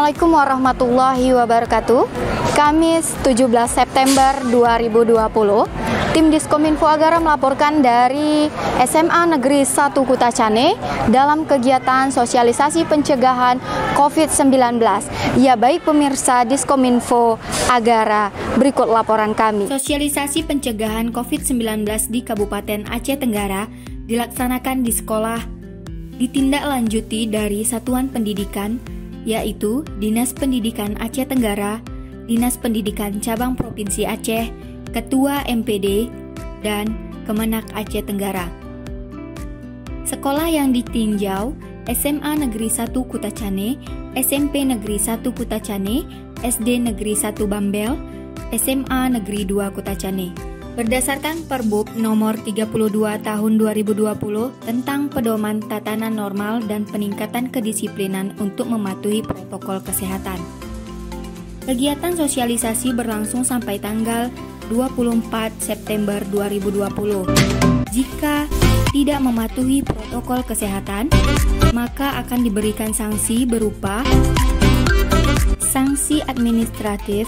Assalamualaikum warahmatullahi wabarakatuh. Kamis 17 September 2020, tim Diskominfo Agara melaporkan dari SMA Negeri 1 Kutacane dalam kegiatan sosialisasi pencegahan COVID-19. Ya baik pemirsa Diskominfo Agara, berikut laporan kami. Sosialisasi pencegahan COVID-19 di Kabupaten Aceh Tenggara dilaksanakan di sekolah ditindaklanjuti dari satuan pendidikan, yaitu Dinas Pendidikan Aceh Tenggara, Dinas Pendidikan Cabang Provinsi Aceh, Ketua MPD, dan Kemenak Aceh Tenggara. Sekolah yang ditinjau SMA Negeri 1 Kutacane, SMP Negeri 1 Kutacane, SD Negeri 1 Bambel, SMA Negeri 2 Kutacane. Berdasarkan Perbub nomor 32 tahun 2020 tentang pedoman tatanan normal dan peningkatan kedisiplinan untuk mematuhi protokol kesehatan. Kegiatan sosialisasi berlangsung sampai tanggal 24 September 2020. Jika tidak mematuhi protokol kesehatan, maka akan diberikan sanksi berupa sanksi administratif,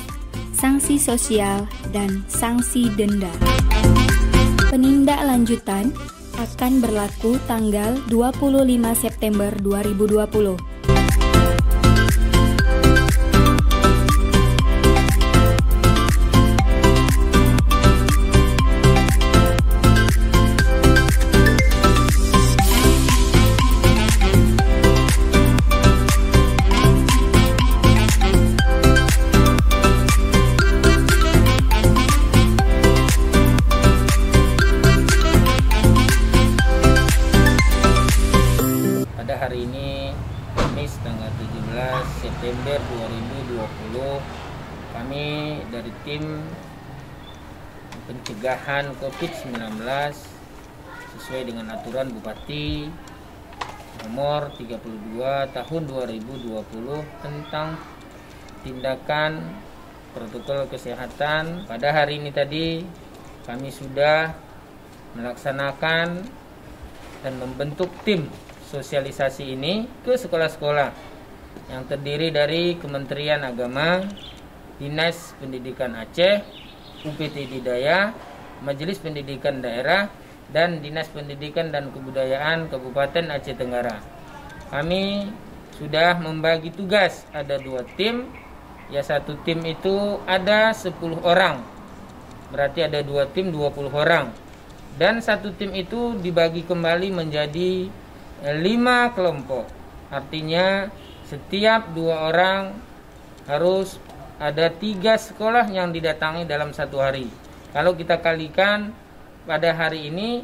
sanksi sosial, dan sanksi denda. Penindaklanjutan akan berlaku tanggal 25 September 2020. Hari ini Kamis tanggal 17 September 2020, kami dari tim pencegahan COVID-19 sesuai dengan aturan Bupati nomor 32 tahun 2020 tentang tindakan protokol kesehatan. Pada hari ini tadi kami sudah melaksanakan dan membentuk tim sosialisasi ini ke sekolah-sekolah yang terdiri dari Kementerian Agama, Dinas Pendidikan Aceh, UPT Didaya, Majelis Pendidikan Daerah, dan Dinas Pendidikan dan Kebudayaan Kabupaten Aceh Tenggara. Kami sudah membagi tugas, ada 2 tim, ya satu tim itu ada 10 orang, berarti ada 2 tim 20 orang, dan satu tim itu dibagi kembali menjadi 5 kelompok. Artinya setiap 2 orang harus ada 3 sekolah yang didatangi dalam satu hari. Kalau kita kalikan pada hari ini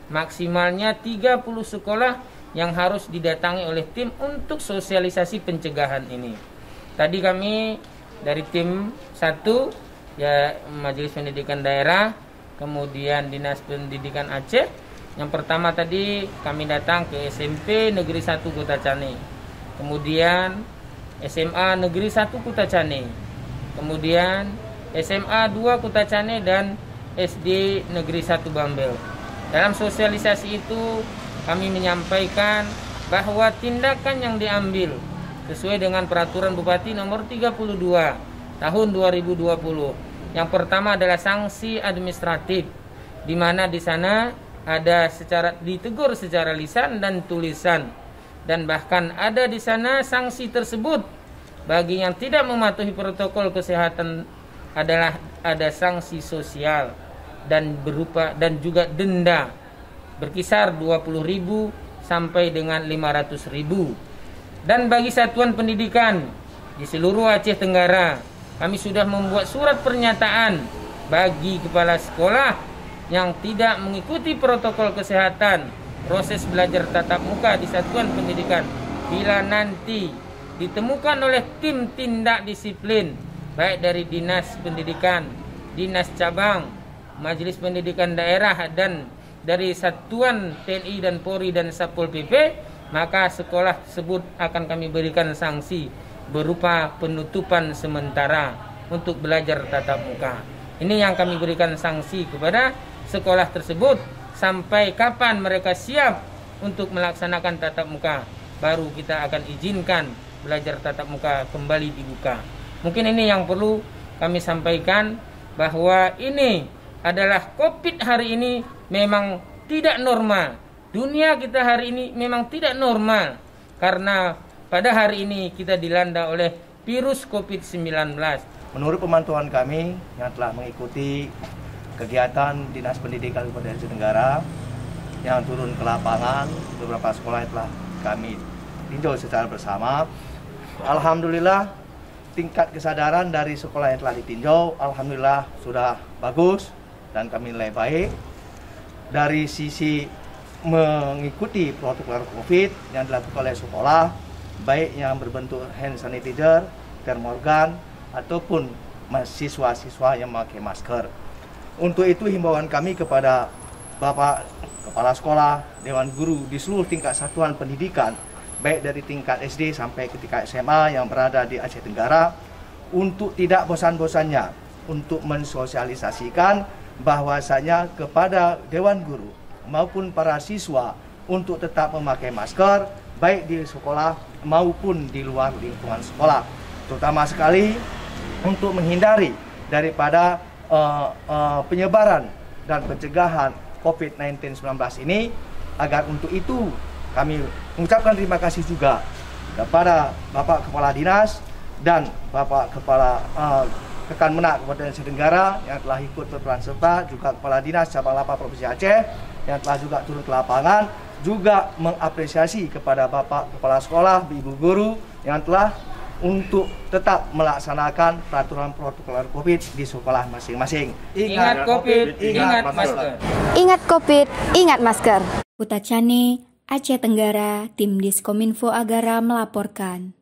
maksimalnya 30 sekolah yang harus didatangi oleh tim untuk sosialisasi pencegahan ini. Tadi kami dari tim 1 ya Majelis Pendidikan Daerah, kemudian Dinas Pendidikan Aceh. Yang pertama tadi kami datang ke SMP Negeri 1 Kutacane, kemudian SMA Negeri 1 Kutacane, kemudian SMA 2 Kutacane, dan SD Negeri 1 Bambel. Dalam sosialisasi itu kami menyampaikan bahwa tindakan yang diambil sesuai dengan peraturan Bupati nomor 32 tahun 2020. Yang pertama adalah sanksi administratif, di mana di sana ada ditegur secara lisan dan tulisan, dan bahkan ada di sana sanksi tersebut bagi yang tidak mematuhi protokol kesehatan adalah ada sanksi sosial dan juga denda berkisar 20.000 sampai dengan 500.000. Dan bagi satuan pendidikan di seluruh Aceh Tenggara, kami sudah membuat surat pernyataan bagi kepala sekolah yang tidak mengikuti protokol kesehatan proses belajar tatap muka di satuan pendidikan. Bila nanti ditemukan oleh tim tindak disiplin baik dari Dinas Pendidikan, Dinas Cabang, Majelis Pendidikan Daerah, dan dari Satuan TNI dan Polri dan Satpol PP, maka sekolah tersebut akan kami berikan sanksi berupa penutupan sementara untuk belajar tatap muka. Ini yang kami berikan sanksi kepada sekolah tersebut sampai kapan mereka siap untuk melaksanakan tatap muka, baru kita akan izinkan belajar tatap muka kembali dibuka. Mungkin ini yang perlu kami sampaikan, bahwa ini adalah COVID hari ini memang tidak normal. Dunia kita hari ini memang tidak normal, karena pada hari ini kita dilanda oleh virus COVID-19. Menurut pemantauan kami yang telah mengikuti kegiatan Dinas Pendidikan Kabupaten Aceh Tenggara yang turun ke lapangan, beberapa sekolah yang telah kami tinjau secara bersama, alhamdulillah tingkat kesadaran dari sekolah yang telah ditinjau alhamdulillah sudah bagus dan kami nilai baik. Dari sisi mengikuti protokol COVID yang dilakukan oleh sekolah, baik yang berbentuk hand sanitizer, termogan, ataupun siswa-siswa yang memakai masker. Untuk itu himbauan kami kepada Bapak Kepala Sekolah, Dewan Guru di seluruh tingkat satuan pendidikan, baik dari tingkat SD sampai ke tingkat SMA yang berada di Aceh Tenggara, untuk tidak bosan-bosannya untuk mensosialisasikan bahwasanya kepada Dewan Guru maupun para siswa untuk tetap memakai masker, baik di sekolah maupun di luar lingkungan sekolah. Terutama sekali untuk menghindari daripada penyebaran dan pencegahan COVID-19 ini, agar untuk itu kami mengucapkan terima kasih juga kepada Bapak Kepala Dinas dan Bapak Kepala Kekan Menak Kabupaten Aceh Tenggara yang telah ikut berperan serta, juga Kepala Dinas Cabang 8 Provinsi Aceh yang telah juga turun ke lapangan, juga mengapresiasi kepada Bapak Kepala Sekolah, Ibu Guru yang telah untuk tetap melaksanakan peraturan protokol COVID di sekolah masing-masing. Ingat COVID, ingat masker. Ingat COVID, ingat masker. Kutacane, Aceh Tenggara, Tim Diskominfo Agara melaporkan.